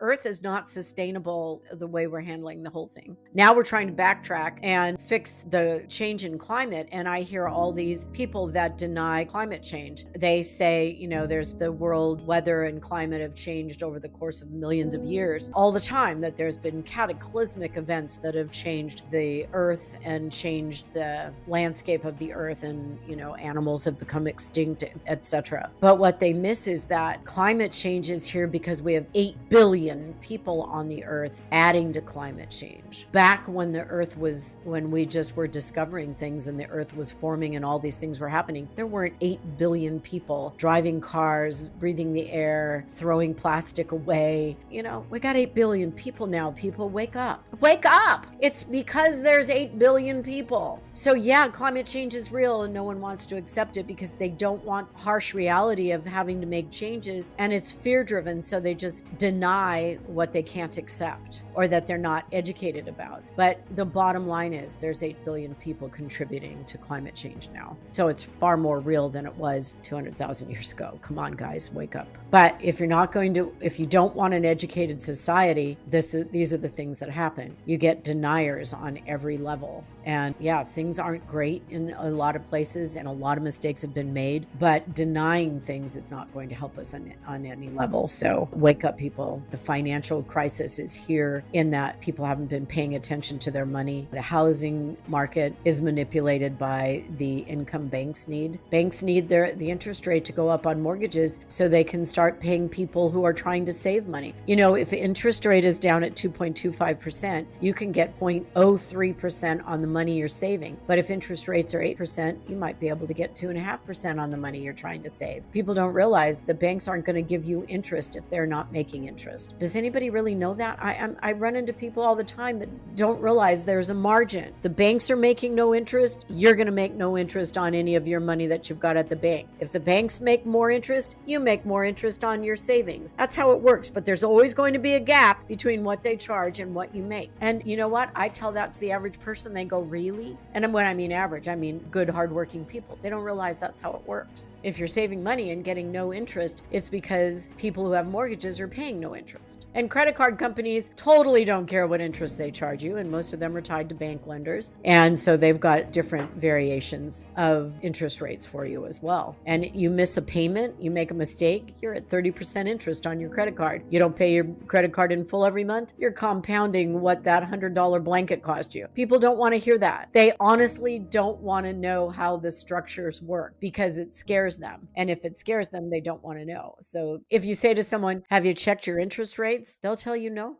Earth is not sustainable the way we're handling the whole thing. Now we're trying to backtrack and fix the change in climate. And I hear all these people that deny climate change. They say, there's the world weather and climate have changed over the course of millions of years all the time, that there's been cataclysmic events that have changed the Earth and changed the landscape of the Earth, and, animals have become extinct, etc. But what they miss is that climate change is here because we have 8 billion people on the Earth, adding to climate change. Back when when we just were discovering things and the Earth was forming and all these things were happening, there weren't 8 billion people driving cars, breathing the air, throwing plastic away. We got 8 billion people now. People, wake up. Wake up! It's because there's 8 billion people. So yeah, climate change is real and no one wants to accept it because they don't want harsh reality of having to make changes, and it's fear-driven, so they just deny what they can't accept or that they're not educated about. But the bottom line is there's 8 billion people contributing to climate change now. So it's far more real than it was 200,000 years ago. Come on, guys, wake up. But if you don't want an educated society, these are the things that happen. You get deniers on every level. And yeah, things aren't great in a lot of places and a lot of mistakes have been made, but denying things is not going to help us on any level. So wake up, people. The financial crisis is here in that people haven't been paying attention to their money. The housing market is manipulated by the income banks need. Banks need the interest rate to go up on mortgages so they can start paying people who are trying to save money. If the interest rate is down at 2.25%, you can get 0.03% on the money you're saving. But if interest rates are 8%, you might be able to get 2.5% on the money you're trying to save. People don't realize the banks aren't going to give you interest if they're not making interest. Does anybody really know that? I run into people all the time that don't realize there's a margin. The banks are making no interest. You're going to make no interest on any of your money that you've got at the bank. If the banks make more interest, you make more interest on your savings. That's how it works. But there's always going to be a gap between what they charge and what you make. And you know what? I tell that to the average person. They go, really? And when I mean average, I mean good, hardworking people. They don't realize that's how it works. If you're saving money and getting no interest, it's because people who have mortgages are paying no interest. And credit card companies totally don't care what interest they charge you, and most of them are tied to bank lenders. And so they've got different variations of interest rates for you as well. And you miss a payment, you make a mistake, you're at 30% interest on your credit card. You don't pay your credit card in full every month, you're compounding what that $100 blanket cost you. People don't want to hear that. They honestly don't want to know how the structures work because it scares them. And if it scares them, they don't want to know. So if you say to someone, have you checked your interest rates? They'll tell you no.